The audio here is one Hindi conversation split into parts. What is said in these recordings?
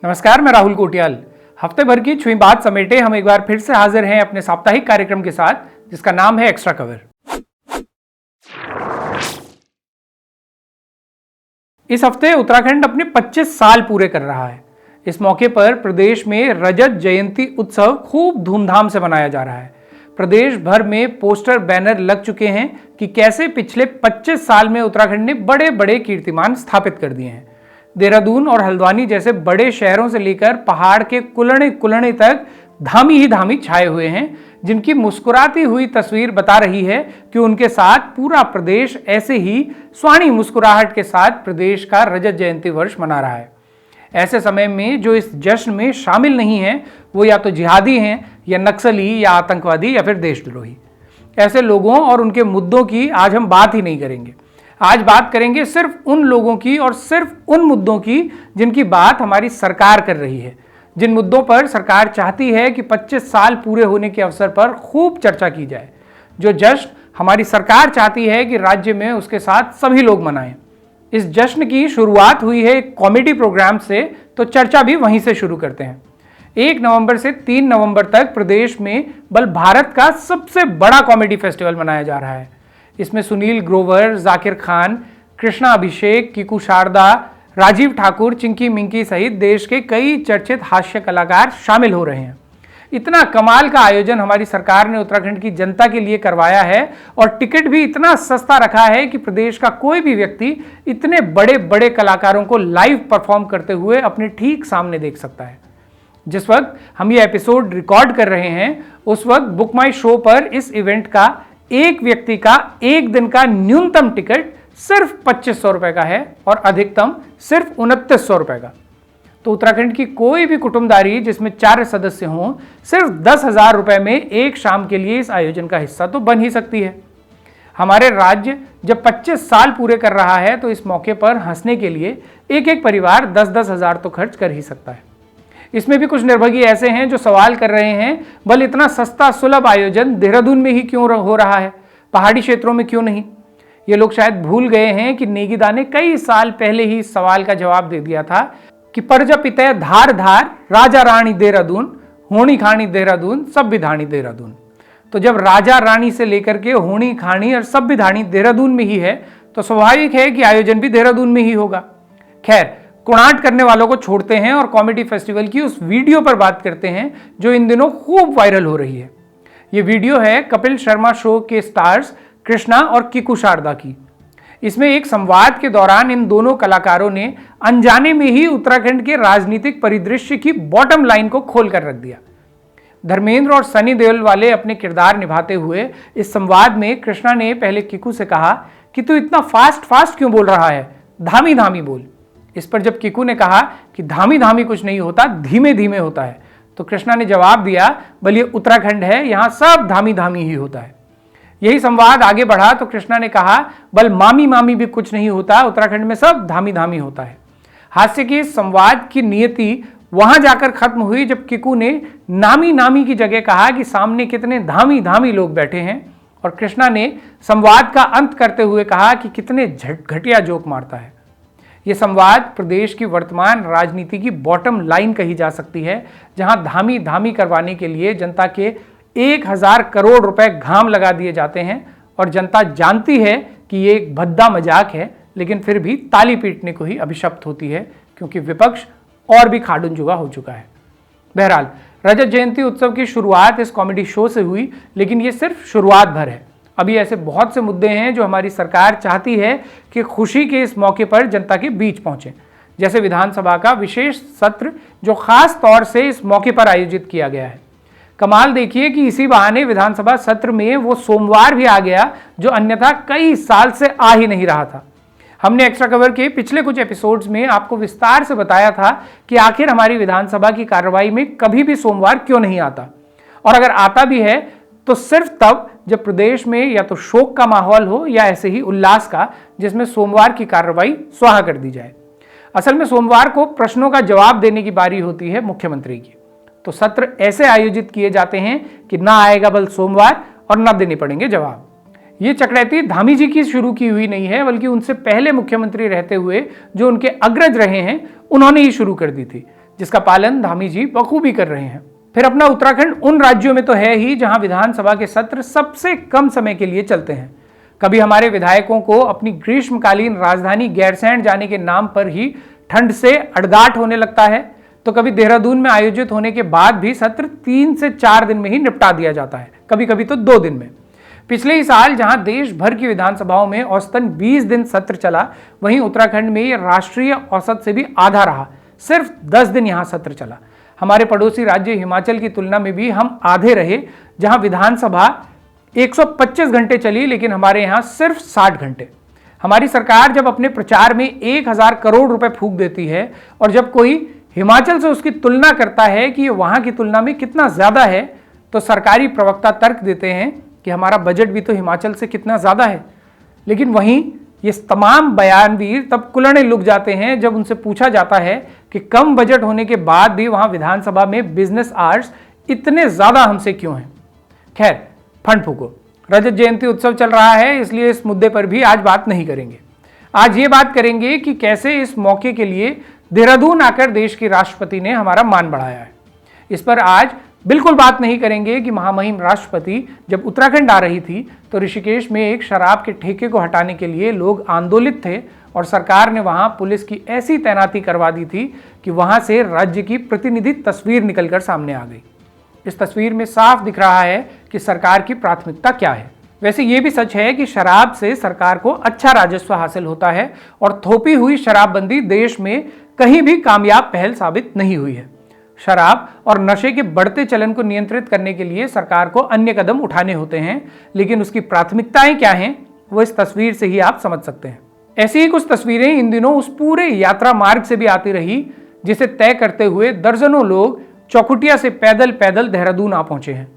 नमस्कार, मैं राहुल कोटियाल। हफ्ते भर की छुई बात समेटे हम एक बार फिर से हाजिर हैं अपने साप्ताहिक कार्यक्रम के साथ, जिसका नाम है एक्स्ट्रा कवर। इस हफ्ते उत्तराखंड अपने 25 साल पूरे कर रहा है। इस मौके पर प्रदेश में रजत जयंती उत्सव खूब धूमधाम से मनाया जा रहा है। प्रदेश भर में पोस्टर बैनर लग चुके हैं कि कैसे पिछले 25 साल में उत्तराखंड ने बड़े बड़े कीर्तिमान स्थापित कर दिए हैं। देहरादून और हल्द्वानी जैसे बड़े शहरों से लेकर पहाड़ के कुलने कुलने तक धामी ही धामी छाए हुए हैं, जिनकी मुस्कुराती हुई तस्वीर बता रही है कि उनके साथ पूरा प्रदेश ऐसे ही स्वाणी मुस्कुराहट के साथ प्रदेश का रजत जयंती वर्ष मना रहा है। ऐसे समय में जो इस जश्न में शामिल नहीं है वो या तो जिहादी हैं या नक्सली या आतंकवादी या फिर देशद्रोही। ऐसे लोगों और उनके मुद्दों की आज हम बात ही नहीं करेंगे। आज बात करेंगे सिर्फ उन लोगों की और सिर्फ उन मुद्दों की जिनकी बात हमारी सरकार कर रही है, जिन मुद्दों पर सरकार चाहती है कि 25 साल पूरे होने के अवसर पर खूब चर्चा की जाए। जो जश्न हमारी सरकार चाहती है कि राज्य में उसके साथ सभी लोग मनाएं। इस जश्न की शुरुआत हुई है एक कॉमेडी प्रोग्राम से, तो चर्चा भी वहीं से शुरू करते हैं। 1 नवंबर से 3 नवंबर तक प्रदेश में बल भारत का सबसे बड़ा कॉमेडी फेस्टिवल मनाया जा रहा है। इसमें सुनील ग्रोवर, जाकिर खान, कृष्णा अभिषेक, कीकू शारदा, राजीव ठाकुर, चिंकी मिंकी सहित देश के कई चर्चित हास्य कलाकार शामिल हो रहे हैं। इतना कमाल का आयोजन हमारी सरकार ने उत्तराखंड की जनता के लिए करवाया है और टिकट भी इतना सस्ता रखा है कि प्रदेश का कोई भी व्यक्ति इतने बड़े बड़े कलाकारों को लाइव परफॉर्म करते हुए अपने ठीक सामने देख सकता है। जिस वक्त हम ये एपिसोड रिकॉर्ड कर रहे हैं उस वक्त बुक माई शो पर इस इवेंट का एक व्यक्ति का एक दिन का न्यूनतम टिकट सिर्फ 2500 रुपए का है और अधिकतम सिर्फ 2900 रुपए का। तो उत्तराखंड की कोई भी कुटुंबदारी जिसमें 4 सदस्य हों, सिर्फ 10,000 रुपए में एक शाम के लिए इस आयोजन का हिस्सा तो बन ही सकती है। हमारे राज्य जब 25 साल पूरे कर रहा है तो इस मौके पर हंसने के लिए एक एक परिवार 10-10 हजार तो खर्च कर ही सकता है। इसमें भी कुछ निर्भागी ऐसे हैं जो सवाल कर रहे हैं, बल इतना सस्ता सुलभ आयोजन देहरादून में ही क्यों हो रहा है, पहाड़ी क्षेत्रों में क्यों नहीं। ये लोग शायद भूल गए हैं कि नेगीदा ने कई साल पहले ही इस सवाल का जवाब दे दिया था कि प्रजापिता धार धार राजा रानी देहरादून, होनी खानी देहरादून, सब विधानी देहरादून। तो जब राजा रानी से लेकर के होनी खानी और सब विधानी देहरादून में ही है तो स्वाभाविक है कि आयोजन भी देहरादून में ही होगा। खैर, कुणाट करने वालों को छोड़ते हैं और कॉमेडी फेस्टिवल की उस वीडियो पर बात करते हैं जो इन दिनों खूब वायरल हो रही है। ये वीडियो है कपिल शर्मा शो के स्टार्स कृष्णा और कीकू शारदा की। इसमें एक संवाद के दौरान इन दोनों कलाकारों ने अनजाने में ही उत्तराखंड के राजनीतिक परिदृश्य की बॉटम लाइन को खोल कर रख दिया। धर्मेंद्र और सनी देओल वाले अपने किरदार निभाते हुए इस संवाद में कृष्णा ने पहले कीकू से कहा कि तू इतना फास्ट क्यों बोल रहा है, धामी धामी बोल। इस पर जब कीकू ने कहा कि धामी धामी कुछ नहीं होता, धीमे धीमे होता है, तो कृष्णा ने जवाब दिया, बल ये उत्तराखंड है, यहां सब धामी धामी ही होता है। यही संवाद आगे बढ़ा तो कृष्णा ने कहा, बल मामी मामी भी कुछ नहीं होता, उत्तराखंड में सब धामी धामी होता है। हास्य की इस संवाद की नियति वहां जाकर खत्म हुई जब कीकू ने नामी नामी की जगह कहा कि सामने कितने धामी धामी लोग बैठे हैं, और कृष्णा ने संवाद का अंत करते हुए कहा कि कितने घटिया जोक मारता है। ये संवाद प्रदेश की वर्तमान राजनीति की बॉटम लाइन कही जा सकती है, जहां धामी धामी करवाने के लिए जनता के 1000 करोड़ रुपए घाम लगा दिए जाते हैं और जनता जानती है कि ये एक भद्दा मजाक है, लेकिन फिर भी ताली पीटने को ही अभिशप्त होती है क्योंकि विपक्ष और भी खाडुंजुगा हो चुका है। बहरहाल, रजत जयंती उत्सव की शुरुआत इस कॉमेडी शो से हुई, लेकिन ये सिर्फ शुरुआत भर है। अभी ऐसे बहुत से मुद्दे हैं जो हमारी सरकार चाहती है कि खुशी के इस मौके पर जनता के बीच पहुंचे, जैसे विधानसभा का विशेष सत्र जो खास तौर से इस मौके पर आयोजित किया गया है। कमाल देखिए कि इसी बहाने विधानसभा सत्र में वो सोमवार भी आ गया जो अन्यथा कई साल से आ ही नहीं रहा था। हमने एक्स्ट्रा कवर के पिछले कुछ एपिसोड्स में आपको विस्तार से बताया था कि आखिर हमारी विधानसभा की कार्रवाई में कभी भी सोमवार क्यों नहीं आता, और अगर आता भी है तो सिर्फ तब जब प्रदेश में या तो शोक का माहौल हो या ऐसे ही उल्लास का, जिसमें सोमवार की कार्रवाई स्वाहा कर दी जाए। असल में सोमवार को प्रश्नों का जवाब देने की बारी होती है मुख्यमंत्री की, तो सत्र ऐसे आयोजित किए जाते हैं कि ना आएगा बल सोमवार और ना देने पड़ेंगे जवाब। ये चक्रैती धामी जी की शुरू की हुई नहीं है, बल्कि उनसे पहले मुख्यमंत्री रहते हुए जो उनके अग्रज रहे हैं उन्होंने ही शुरू कर दी थी, जिसका पालन धामी जी बखूबी कर रहे हैं। फिर अपना उत्तराखंड उन राज्यों में तो है ही जहां विधानसभा के सत्र सबसे कम समय के लिए चलते हैं। कभी हमारे विधायकों को अपनी ग्रीष्मकालीन राजधानी गैरसैंण जाने के नाम पर ही ठंड से अड़गाठ होने लगता है, तो कभी देहरादून में आयोजित होने के बाद भी सत्र 3 से 4 दिन में ही निपटा दिया जाता है, कभी कभी तो 2 दिन में। पिछले ही साल जहां देश भर की विधानसभाओं में औसतन 20 दिन सत्र चला, वहीं उत्तराखंड में ये राष्ट्रीय औसत से भी आधा रहा, सिर्फ 10 दिन यहां सत्र चला। हमारे पड़ोसी राज्य हिमाचल की तुलना में भी हम आधे रहे, जहां विधानसभा 125 घंटे चली, लेकिन हमारे यहां सिर्फ 60 घंटे। हमारी सरकार जब अपने प्रचार में 1000 करोड़ रुपए फूंक देती है और जब कोई हिमाचल से उसकी तुलना करता है कि ये वहां की तुलना में कितना ज्यादा है, तो सरकारी प्रवक्ता तर्क देते हैं कि हमारा बजट भी तो हिमाचल से कितना ज्यादा है। लेकिन वहीं ये तमाम बयानवीर तब कुलड़े लुक जाते हैं जब उनसे पूछा जाता है कि कम बजट होने के बाद भी वहां विधानसभा में बिजनेस आवर्स इतने ज्यादा हमसे क्यों हैं। खैर, फंड फूको, रजत जयंती उत्सव चल रहा है, इसलिए इस मुद्दे पर भी आज बात नहीं करेंगे। आज ये बात करेंगे कि कैसे इस मौके के लिए देहरादून आकर देश के राष्ट्रपति ने हमारा मान बढ़ाया है। इस पर आज बिल्कुल बात नहीं करेंगे कि महामहिम राष्ट्रपति जब उत्तराखंड आ रही थी तो ऋषिकेश में एक शराब के ठेके को हटाने के लिए लोग आंदोलित थे और सरकार ने वहां पुलिस की ऐसी तैनाती करवा दी थी कि वहां से राज्य की प्रतिनिधि तस्वीर निकलकर सामने आ गई। इस तस्वीर में साफ दिख रहा है कि सरकार की प्राथमिकता क्या है। वैसे ये भी सच है कि शराब से सरकार को अच्छा राजस्व हासिल होता है और थोपी हुई शराबबंदी देश में कहीं भी कामयाब पहल साबित नहीं हुई है। शराब और नशे के बढ़ते चलन को नियंत्रित करने के लिए सरकार को अन्य कदम उठाने होते हैं, लेकिन उसकी प्राथमिकताएं क्या हैं वो इस तस्वीर से ही आप समझ सकते हैं। ऐसी ही कुछ तस्वीरें इन दिनों उस पूरे यात्रा मार्ग से भी आती रही जिसे तय करते हुए दर्जनों लोग चौखुटिया से पैदल पैदल देहरादून आ पहुंचे हैं।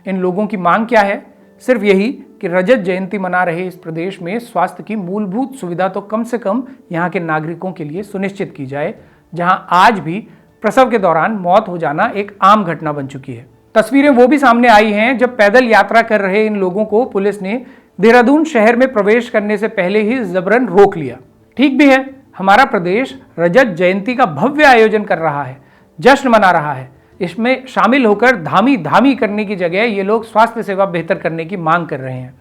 इन लोगों की मांग क्या है? सिर्फ यही कि रजत जयंती मना रहे इस प्रदेश में स्वास्थ्य की मूलभूत सुविधा तो कम से कम यहाँ के नागरिकों के लिए सुनिश्चित की जाए, जहां आज भी प्रसव के दौरान मौत हो जाना एक आम घटना बन चुकी है। तस्वीरें वो भी सामने आई हैं जब पैदल यात्रा कर रहे इन लोगों को पुलिस ने देहरादून शहर में प्रवेश करने से पहले ही जबरन रोक लिया। ठीक भी है, हमारा प्रदेश रजत जयंती का भव्य आयोजन कर रहा है, जश्न मना रहा है। इसमें शामिल होकर धामी धामी करने की जगह ये लोग स्वास्थ्य सेवा बेहतर करने की मांग कर रहे हैं।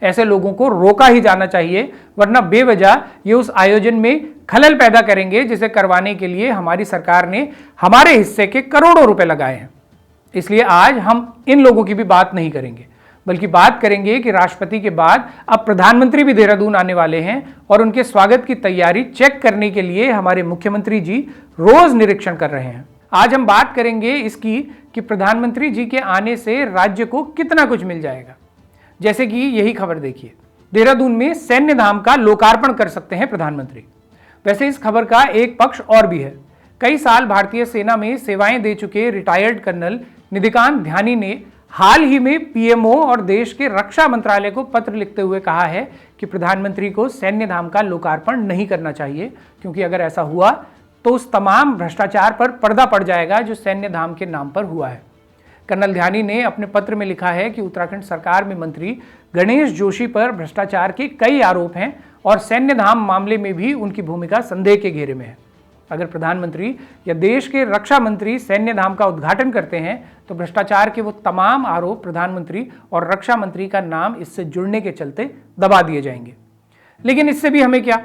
ऐसे लोगों को रोका ही जाना चाहिए, वरना बेवजह ये उस आयोजन में खलल पैदा करेंगे जिसे करवाने के लिए हमारी सरकार ने हमारे हिस्से के करोड़ों रुपए लगाए हैं। इसलिए आज हम इन लोगों की भी बात नहीं करेंगे, बल्कि बात करेंगे कि राष्ट्रपति के बाद अब प्रधानमंत्री भी देहरादून आने वाले हैं और उनके स्वागत की तैयारी चेक करने के लिए हमारे मुख्यमंत्री जी रोज निरीक्षण कर रहे हैं। आज हम बात करेंगे इसकी कि प्रधानमंत्री जी के आने से राज्य को कितना कुछ मिल जाएगा। जैसे कि यही खबर देखिए, देहरादून में सैन्य धाम का लोकार्पण कर सकते हैं प्रधानमंत्री। वैसे इस खबर का एक पक्ष और भी है। कई साल भारतीय सेना में सेवाएं दे चुके रिटायर्ड कर्नल निधिकांत ध्यानी ने हाल ही में पीएमओ और देश के रक्षा मंत्रालय को पत्र लिखते हुए कहा है कि प्रधानमंत्री को सैन्य धाम का लोकार्पण नहीं करना चाहिए, क्योंकि अगर ऐसा हुआ तो उस तमाम भ्रष्टाचार पर पर्दा पड़ जाएगा जो सैन्य धाम के नाम पर हुआ है। कर्नल ध्यानी ने अपने पत्र में लिखा है कि उत्तराखंड सरकार में मंत्री गणेश जोशी पर भ्रष्टाचार के कई आरोप हैं और सैन्य धाम मामले में भी उनकी भूमिका संदेह के घेरे में है। अगर प्रधानमंत्री या देश के रक्षा मंत्री सैन्य धाम का उद्घाटन करते हैं तो भ्रष्टाचार के वो तमाम आरोप प्रधानमंत्री और रक्षा मंत्री का नाम इससे जुड़ने के चलते दबा दिए जाएंगे। लेकिन इससे भी हमें क्या,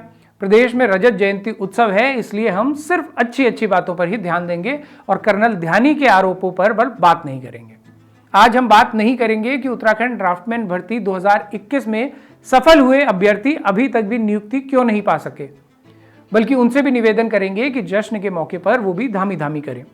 प्रदेश में रजत जयंती उत्सव है, इसलिए हम सिर्फ अच्छी अच्छी बातों पर ही ध्यान देंगे और कर्नल ध्यानी के आरोपों पर बात नहीं करेंगे। आज हम बात नहीं करेंगे कि उत्तराखंड ड्राफ्टमैन भर्ती 2021 में सफल हुए अभ्यर्थी अभी तक भी नियुक्ति क्यों नहीं पा सके, बल्कि उनसे भी निवेदन करेंगे कि जश्न के मौके पर वो भी धामी धामी करें।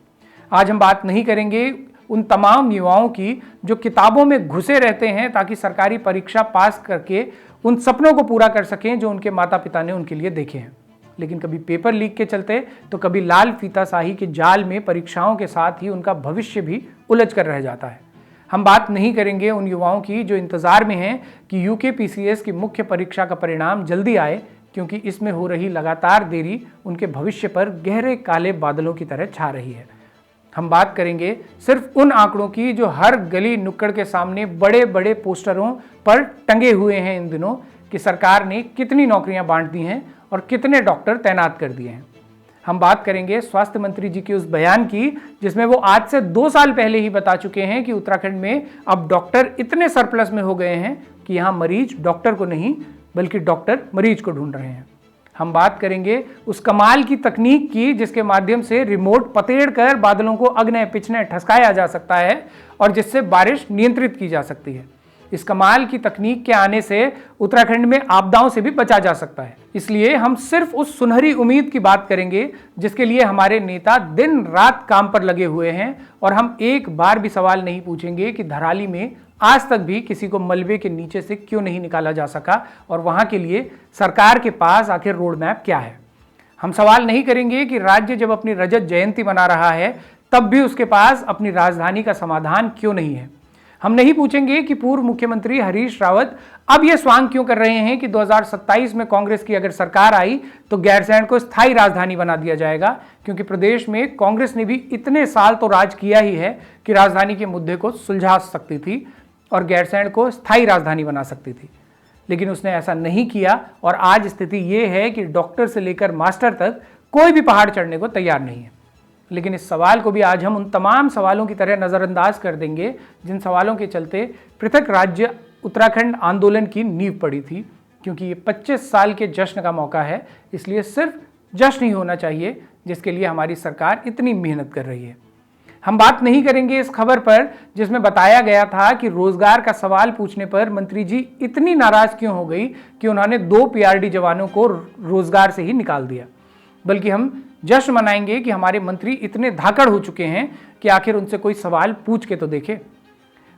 आज हम बात नहीं करेंगे उन तमाम युवाओं की जो किताबों में घुसे रहते हैं ताकि सरकारी परीक्षा पास करके उन सपनों को पूरा कर सकें जो उनके माता पिता ने उनके लिए देखे हैं, लेकिन कभी पेपर लीक के चलते तो कभी लाल फीताशाही के जाल में परीक्षाओं के साथ ही उनका भविष्य भी उलझ कर रह जाता है। हम बात नहीं करेंगे उन युवाओं की जो इंतजार में हैं कि यूकेपीसीएस की मुख्य परीक्षा का परिणाम जल्दी आए, क्योंकि इसमें हो रही लगातार देरी उनके भविष्य पर गहरे काले बादलों की तरह छा रही है। हम बात करेंगे सिर्फ उन आंकड़ों की जो हर गली नुक्कड़ के सामने बड़े बड़े पोस्टरों पर टंगे हुए हैं इन दिनों कि सरकार ने कितनी नौकरियां बांट दी हैं और कितने डॉक्टर तैनात कर दिए हैं। हम बात करेंगे स्वास्थ्य मंत्री जी के उस बयान की जिसमें वो आज से 2 साल पहले ही बता चुके हैं कि उत्तराखंड में अब डॉक्टर इतने सरप्लस में हो गए हैं कि यहां मरीज डॉक्टर को नहीं बल्कि डॉक्टर मरीज को ढूंढ रहे हैं। हम बात करेंगे उस कमाल की तकनीक की जिसके माध्यम से रिमोट पतेड़ कर बादलों को अगने पिछने ठसकाया जा सकता है और जिससे बारिश नियंत्रित की जा सकती है। इस कमाल की तकनीक के आने से उत्तराखंड में आपदाओं से भी बचा जा सकता है। इसलिए हम सिर्फ उस सुनहरी उम्मीद की बात करेंगे जिसके लिए हमारे नेता दिन रात काम पर लगे हुए हैं और हम एक बार भी सवाल नहीं पूछेंगे कि धराली में आज तक भी किसी को मलबे के नीचे से क्यों नहीं निकाला जा सका और वहां के लिए सरकार के पास आखिर रोड मैप क्या है। हम सवाल नहीं करेंगे कि राज्य जब अपनी रजत जयंती मना रहा है तब भी उसके पास अपनी राजधानी का समाधान क्यों नहीं है। हम नहीं पूछेंगे कि पूर्व मुख्यमंत्री हरीश रावत अब यह स्वांग क्यों कर रहे हैं कि 2027 में कांग्रेस की अगर सरकार आई तो गैरसैंण को स्थायी राजधानी बना दिया जाएगा, क्योंकि प्रदेश में कांग्रेस ने भी इतने साल तो राज किया ही है कि राजधानी के मुद्दे को सुलझा सकती थी और गैरसैंण को स्थायी राजधानी बना सकती थी। लेकिन उसने ऐसा नहीं किया और आज स्थिति यह है कि डॉक्टर से लेकर मास्टर तक कोई भी पहाड़ चढ़ने को तैयार नहीं है। लेकिन इस सवाल को भी आज हम उन तमाम सवालों की तरह नज़रअंदाज कर देंगे जिन सवालों के चलते पृथक राज्य उत्तराखंड आंदोलन की नींव पड़ी थी, क्योंकि ये 25 साल के जश्न का मौका है। इसलिए सिर्फ जश्न ही होना चाहिए जिसके लिए हमारी सरकार इतनी मेहनत कर रही है। हम बात नहीं करेंगे इस खबर पर जिसमें बताया गया था कि रोजगार का सवाल पूछने पर मंत्री जी इतनी नाराज क्यों हो गई कि उन्होंने 2 पीआरडी जवानों को रोजगार से ही निकाल दिया, बल्कि हम जश्न मनाएंगे कि हमारे मंत्री इतने धाकड़ हो चुके हैं कि आखिर उनसे कोई सवाल पूछ के तो देखे।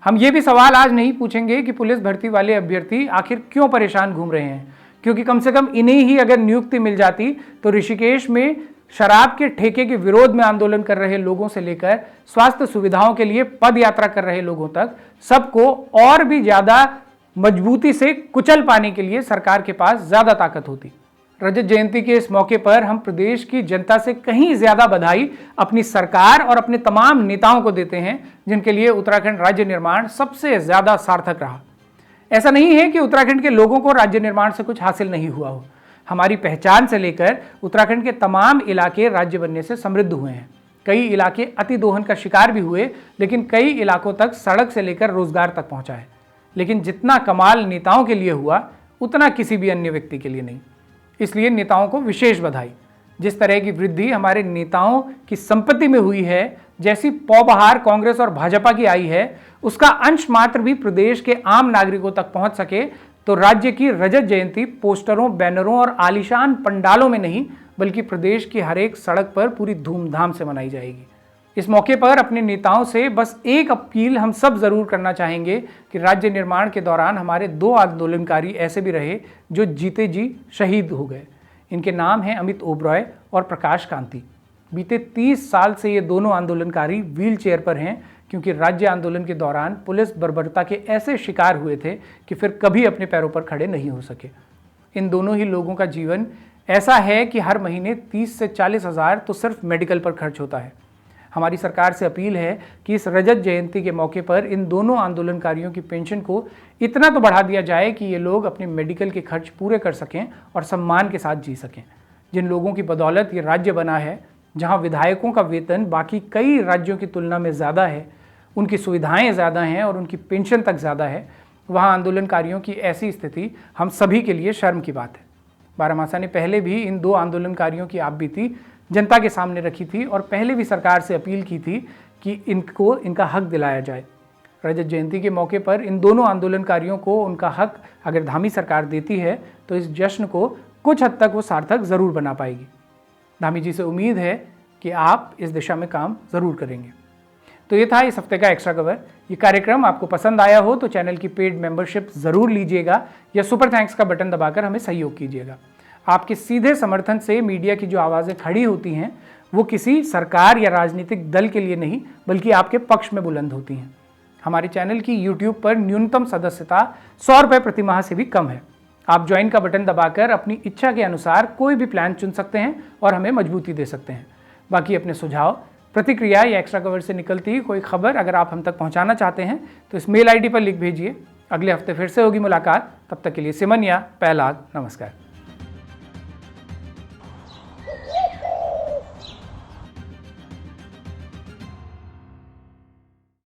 हम ये भी सवाल आज नहीं पूछेंगे कि पुलिस भर्ती वाले अभ्यर्थी आखिर क्यों परेशान घूम रहे हैं, क्योंकि कम से कम इन्हें ही अगर नियुक्ति मिल जाती तो ऋषिकेश में शराब के ठेके के विरोध में आंदोलन कर रहे लोगों से लेकर स्वास्थ्य सुविधाओं के लिए पद यात्रा कर रहे लोगों तक सबको और भी ज्यादा मजबूती से कुचल पाने के लिए सरकार के पास ज्यादा ताकत होती। रजत जयंती के इस मौके पर हम प्रदेश की जनता से कहीं ज्यादा बधाई अपनी सरकार और अपने तमाम नेताओं को देते हैं जिनके लिए उत्तराखंड राज्य निर्माण सबसे ज्यादा सार्थक रहा। ऐसा नहीं है कि उत्तराखंड के लोगों को राज्य निर्माण से कुछ हासिल नहीं हुआ हो। हमारी पहचान से लेकर उत्तराखंड के तमाम इलाके राज्य बनने से समृद्ध हुए हैं। कई इलाके अति दोहन का शिकार भी हुए, लेकिन कई इलाकों तक सड़क से लेकर रोजगार तक पहुंचा है। लेकिन जितना कमाल नेताओं के लिए हुआ उतना किसी भी अन्य व्यक्ति के लिए नहीं। इसलिए नेताओं को विशेष बधाई। जिस तरह की वृद्धि हमारे नेताओं की संपत्ति में हुई है, जैसी पौबहार कांग्रेस और भाजपा की आई है, उसका अंश मात्र भी प्रदेश के आम नागरिकों तक पहुंच सके तो राज्य की रजत जयंती पोस्टरों, बैनरों और आलीशान पंडालों में नहीं बल्कि प्रदेश की हर एक सड़क पर पूरी धूमधाम से मनाई जाएगी। इस मौके पर अपने नेताओं से बस एक अपील हम सब जरूर करना चाहेंगे कि राज्य निर्माण के दौरान हमारे 2 आंदोलनकारी ऐसे भी रहे जो जीते जी शहीद हो गए। इनके नाम हैं अमित ओबरॉय और प्रकाश कांति। बीते 30 साल से ये दोनों आंदोलनकारी व्हील चेयर पर हैं, क्योंकि राज्य आंदोलन के दौरान पुलिस बर्बरता के ऐसे शिकार हुए थे कि फिर कभी अपने पैरों पर खड़े नहीं हो सके। इन दोनों ही लोगों का जीवन ऐसा है कि हर महीने 30 से 40 हज़ार तो सिर्फ मेडिकल पर खर्च होता है। हमारी सरकार से अपील है कि इस रजत जयंती के मौके पर इन दोनों आंदोलनकारियों की पेंशन को इतना तो बढ़ा दिया जाए कि ये लोग अपने मेडिकल के खर्च पूरे कर सकें और सम्मान के साथ जी सकें। जिन लोगों की बदौलत ये राज्य बना है, जहां विधायकों का वेतन बाकी कई राज्यों की तुलना में ज़्यादा है, उनकी सुविधाएं ज़्यादा हैं और उनकी पेंशन तक ज़्यादा है, वहाँ आंदोलनकारियों की ऐसी स्थिति हम सभी के लिए शर्म की बात है। बारामासा ने पहले भी इन 2 आंदोलनकारियों की आपबीती जनता के सामने रखी थी और पहले भी सरकार से अपील की थी कि इनको इनका हक दिलाया जाए। रजत जयंती के मौके पर इन दोनों आंदोलनकारियों को उनका हक अगर धामी सरकार देती है तो इस जश्न को कुछ हद तक वो सार्थक ज़रूर बना पाएगी। धामी जी से उम्मीद है कि आप इस दिशा में काम ज़रूर करेंगे। तो ये था इस हफ्ते का एक्स्ट्रा कवर। ये कार्यक्रम आपको पसंद आया हो तो चैनल की पेड मेंबरशिप ज़रूर लीजिएगा या सुपर थैंक्स का बटन दबाकर हमें सहयोग कीजिएगा। आपके सीधे समर्थन से मीडिया की जो आवाज़ें खड़ी होती हैं वो किसी सरकार या राजनीतिक दल के लिए नहीं बल्कि आपके पक्ष में बुलंद होती हैं। हमारे चैनल की YouTube पर न्यूनतम सदस्यता 100 रुपये प्रति माह से भी कम है। आप ज्वाइन का बटन दबाकर अपनी इच्छा के अनुसार कोई भी प्लान चुन सकते हैं और हमें मजबूती दे सकते हैं। बाकी अपने सुझाव, प्रतिक्रिया या एक्स्ट्रा कवर से निकलती कोई खबर अगर आप हम तक पहुंचाना चाहते हैं तो इस मेल ID पर लिख भेजिए। अगले हफ्ते फिर से होगी मुलाकात। तब तक के लिए सिमन या पहलाद, नमस्कार।